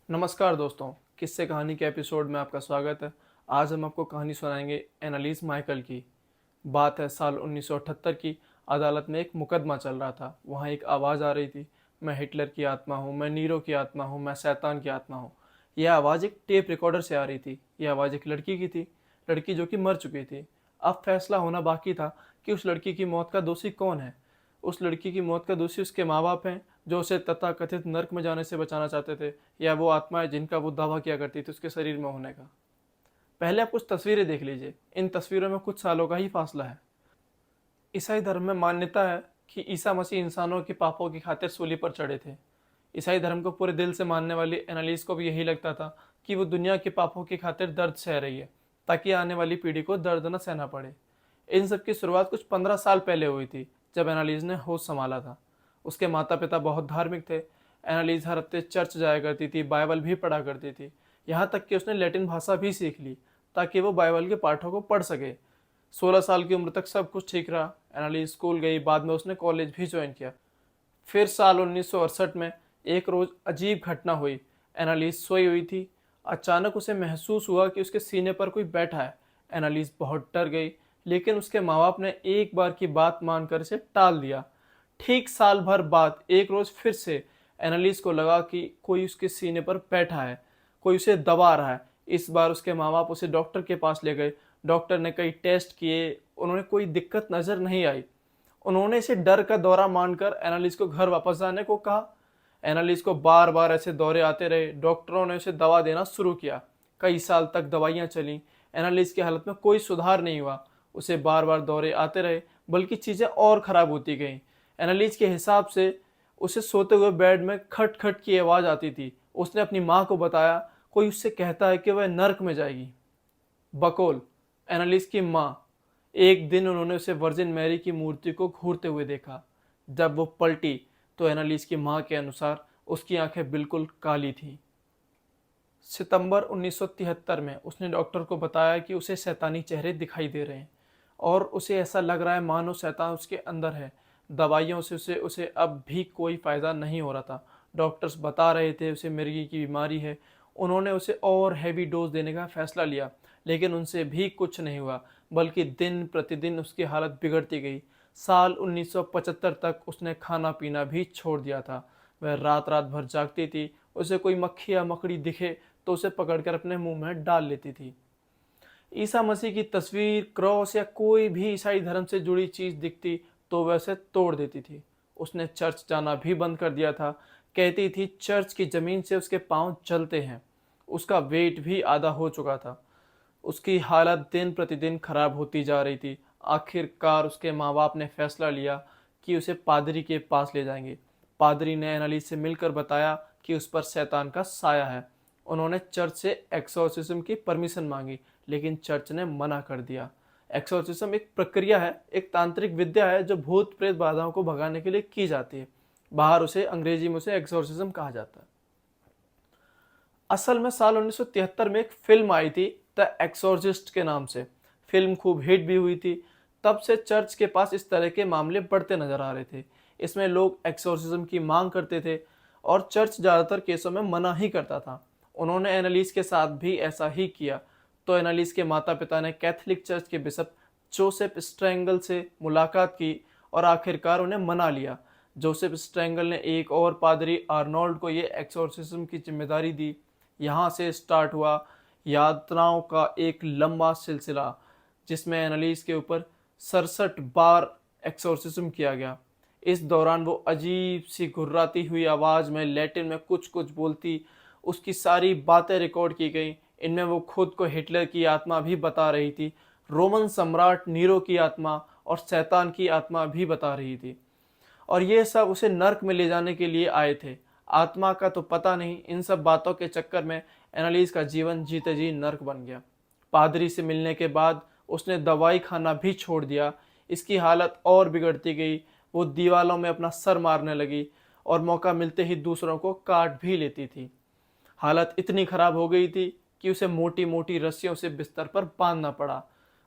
नमस्कार दोस्तों, किस्से कहानी के एपिसोड में आपका स्वागत है। आज हम आपको कहानी सुनाएंगे एनालिस माइकल की। बात है साल 1978 की। अदालत में एक मुकदमा चल रहा था। वहाँ एक आवाज़ आ रही थी, मैं हिटलर की आत्मा हूँ, मैं नीरो की आत्मा हूँ, मैं शैतान की आत्मा हूँ। यह आवाज़ एक टेप रिकॉर्डर से आ रही थी। यह आवाज़ एक लड़की की थी, लड़की जो कि मर चुकी थी। अब फैसला होना बाकी था कि उस लड़की की मौत का दोषी कौन है। उस लड़की की मौत का दोषी उसके माँ बाप हैं, जो उसे तथाकथित नर्क में जाने से बचाना चाहते थे, या वो आत्माएं जिनका वो दावा किया करती थी उसके शरीर में होने का। पहले आप कुछ तस्वीरें देख लीजिए। इन तस्वीरों में कुछ सालों का ही फासला है। ईसाई धर्म में मान्यता है कि ईसा मसीह इंसानों के पापों की खातिर सूली पर चढ़े थे। ईसाई धर्म को पूरे दिल से मानने वाली एनालिस को भी यही लगता था कि वो दुनिया के पापों की खातिर दर्द सह रही है, ताकि आने वाली पीढ़ी को दर्द न सहना पड़े। इन सब की शुरुआत कुछ 15 साल पहले हुई थी, जब एनालिस ने होश संभाला था। उसके माता पिता बहुत धार्मिक थे। एनालिस हर हफ्ते चर्च जाया करती थी, बाइबल भी पढ़ा करती थी। यहाँ तक कि उसने लैटिन भाषा भी सीख ली, ताकि वो बाइबल के पाठों को पढ़ सके। 16 साल की उम्र तक सब कुछ ठीक रहा। एनालिस स्कूल गई, बाद में उसने कॉलेज भी ज्वाइन किया। फिर साल 1968 में एक रोज अजीब घटना हुई। एनालिस सोई हुई थी। अचानक उसे महसूस हुआ कि उसके सीने पर कोई बैठा है। एनालिस बहुत डर गई, लेकिन उसके माँ बाप ने एक बार की बात मानकर इसे टाल दिया। ठीक साल भर बाद एक रोज फिर से एनालिस को लगा कि कोई उसके सीने पर बैठा है, कोई उसे दबा रहा है। इस बार उसके माँ बाप उसे डॉक्टर के पास ले गए। डॉक्टर ने कई टेस्ट किए, उन्होंने कोई दिक्कत नजर नहीं आई। उन्होंने इसे डर का दौरा मानकर एनालिस को घर वापस जाने को कहा। एनालिस को बार बार ऐसे दौरे आते रहे। डॉक्टरों ने उसे दवा देना शुरू किया। कई साल तक दवाइयाँ चली। एनालिस की हालत में कोई सुधार नहीं हुआ। उसे बार बार दौरे आते रहे, बल्कि चीज़ें और ख़राब होती गईं। एनालिस के हिसाब से उसे सोते हुए बेड में खट खट की आवाज़ आती थी। उसने अपनी माँ को बताया, कोई उससे कहता है कि वह नर्क में जाएगी। बकौल एनालिस की माँ। एक दिन उन्होंने उसे वर्जिन मैरी की मूर्ति को घूरते हुए देखा। जब वो पलटी तो एनालिस की माँ के अनुसार उसकी आंखें बिल्कुल काली थीं। सितंबर 1973 में उसने डॉक्टर को बताया कि उसे शैतानी चेहरे दिखाई दे रहे हैं और उसे ऐसा लग रहा है मानो शैतान उसके अंदर है। दवाइयों से उसे उसे अब भी कोई फ़ायदा नहीं हो रहा था। डॉक्टर्स बता रहे थे उसे मिर्गी की बीमारी है। उन्होंने उसे और हैवी डोज देने का फैसला लिया, लेकिन उनसे भी कुछ नहीं हुआ, बल्कि दिन प्रतिदिन उसकी हालत बिगड़ती गई। साल 1975 तक उसने खाना पीना भी छोड़ दिया था। वह रात रात भर जागती थी। उसे कोई मक्खी या मकड़ी दिखे तो उसे पकड़कर अपने मुंह में डाल लेती थी। ईसा मसीह की तस्वीर, क्रॉस या कोई भी ईसाई धर्म से जुड़ी चीज दिखती तो वह उसे तोड़ देती थी। उसने चर्च जाना भी बंद कर दिया था। कहती थी चर्च की जमीन से उसके पांव जलते हैं। उसका वेट भी आधा हो चुका था। उसकी हालत दिन प्रतिदिन खराब होती जा रही थी। आखिरकार उसके माँ बाप ने फैसला लिया कि उसे पादरी के पास ले जाएंगे। पादरी ने एनालिस से मिलकर बताया कि उस पर शैतान का साया है। उन्होंने चर्च से एक्सोर्सिज्म की परमिशन मांगी, लेकिन चर्च ने मना कर दिया। एक्सोर्सिज्म एक प्रक्रिया है, एक तांत्रिक विद्या है जो भूत प्रेत बाधाओं को भगाने के लिए की जाती है। बाहर उसे अंग्रेजी में उसे एक्सोर्सिज्म कहा जाता है। असल में साल 1973 में एक फिल्म आई थी द एक्सोर्सिस्ट के नाम से। फिल्म खूब हिट भी हुई थी। तब से चर्च के पास इस तरह के मामले बढ़ते नजर आ रहे थे। इसमें लोग एक्सोर्सिज्म की मांग करते थे और चर्च ज़्यादातर केसों में मना ही करता था। उन्होंने एनालिस के साथ भी ऐसा ही किया। तो एनालिस के माता पिता ने कैथोलिक चर्च के बिशप जोसेफ स्ट्रेंगल से मुलाकात की और आखिरकार उन्हें मना लिया। जोसेफ स्ट्रेंगल ने एक और पादरी आर्नोल्ड को ये एक्सोर्सिज्म की जिम्मेदारी दी। यहाँ से स्टार्ट हुआ यात्राओं का एक लंबा सिलसिला, जिसमें एनालिस के ऊपर 67 बार एक्सोर्सिज्म किया गया। इस दौरान वो अजीब सी घुर्राती हुई आवाज़ में लैटिन में कुछ कुछ बोलती। उसकी सारी बातें रिकॉर्ड की गई। इनमें वो खुद को हिटलर की आत्मा भी बता रही थी, रोमन सम्राट नीरो की आत्मा और शैतान की आत्मा भी बता रही थी। और ये सब उसे नर्क में ले जाने के लिए आए थे। आत्मा का तो पता नहीं। इन सब बातों के चक्कर में एनालिस का जीवन जीते जी नर्क बन गया। पादरी से मिलने के बाद उसने दवाई खाना भी छोड़ दिया। इसकी हालत और बिगड़ती गई। वो दीवालों में अपना सर मारने लगी और मौका मिलते ही दूसरों को काट भी लेती थी। हालत इतनी खराब हो गई थी कि उसे मोटी मोटी रस्सियों से बिस्तर पर बांधना पड़ा।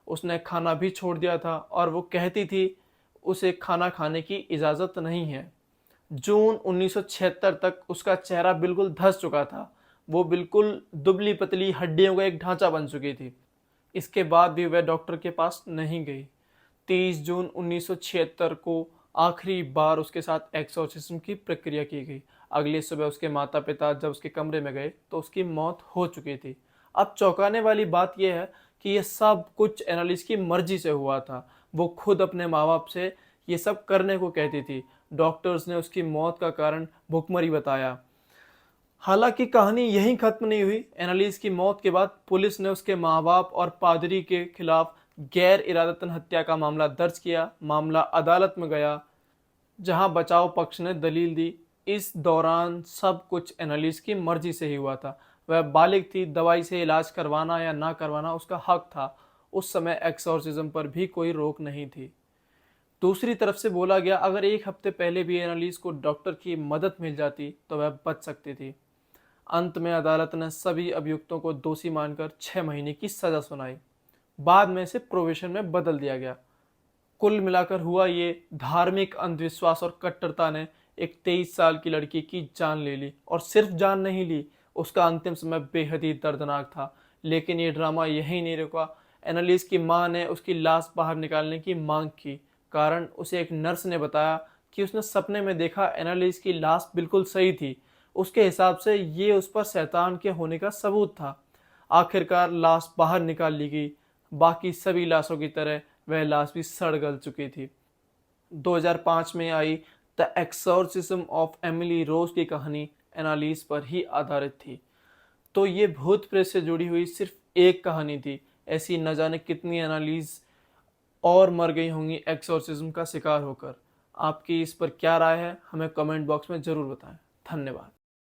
उसने खाना भी छोड़ दिया था और वो कहती थी उसे खाना खाने की इजाज़त नहीं है। जून 1976 तक उसका चेहरा बिल्कुल धंस चुका था। वो बिल्कुल दुबली पतली हड्डियों का एक ढांचा बन चुकी थी। इसके बाद भी वह डॉक्टर के पास नहीं गई। 23 जून 1976 को आखिरी बार उसके साथ एक्सोर्सिज्म की प्रक्रिया की गई। अगली सुबह उसके माता पिता जब उसके कमरे में गए तो उसकी मौत हो चुकी थी। अब चौंकाने वाली बात यह है कि यह सब कुछ एनालिस की मर्जी से हुआ था। वो खुद अपने माँ बाप से ये सब करने को कहती थी। डॉक्टर्स ने उसकी मौत का कारण भुखमरी बताया। हालांकि कहानी यहीं खत्म नहीं हुई। एनालिस की मौत के बाद पुलिस ने उसके माँ बाप और पादरी के खिलाफ गैर इरादतन हत्या का मामला दर्ज किया। मामला अदालत में गया, जहां बचाव पक्ष ने दलील दी। इस दौरान सब कुछ एनालिस की मर्जी से ही हुआ था। वह बालिग थी, दवाई से इलाज करवाना या ना करवाना उसका हक था। उस समय एक्सोर्सिज्म पर भी कोई रोक नहीं थी। दूसरी तरफ से बोला गया, अगर एक हफ्ते पहले भी एनालिस को डॉक्टर की मदद मिल जाती तो वह बच सकती थी। अंत में अदालत ने सभी अभियुक्तों को दोषी मानकर 6 महीने की सजा सुनाई। बाद में इसे प्रोबेशन में बदल दिया गया। कुल मिलाकर हुआ ये, धार्मिक अंधविश्वास और कट्टरता ने एक 23 साल की लड़की की जान ले ली। और सिर्फ जान नहीं ली, उसका अंतिम समय बेहद ही दर्दनाक था। लेकिन ये ड्रामा यहीं नहीं रुका। एनालिस की मां ने उसकी लाश बाहर निकालने की मांग की। कारण उसे एक नर्स ने बताया कि उसने सपने में देखा एनालिस की लाश बिल्कुल सही थी। उसके हिसाब से ये उस पर शैतान के होने का सबूत था। आखिरकार लाश बाहर निकाल ली गई। बाकी सभी लाशों की तरह वह लाश भी सड़ गल चुकी थी। 2005 में आई the exorcism of Emily Rose की कहानी एनालिस पर ही आधारित थी। तो ये भूत प्रेत से जुड़ी हुई सिर्फ एक कहानी थी। ऐसी न जाने कितनी एनालिस और मर गई होंगी एक्सोर्सिज्म का शिकार होकर। आपकी इस पर क्या राय है, हमें कमेंट बॉक्स में ज़रूर बताएं। धन्यवाद।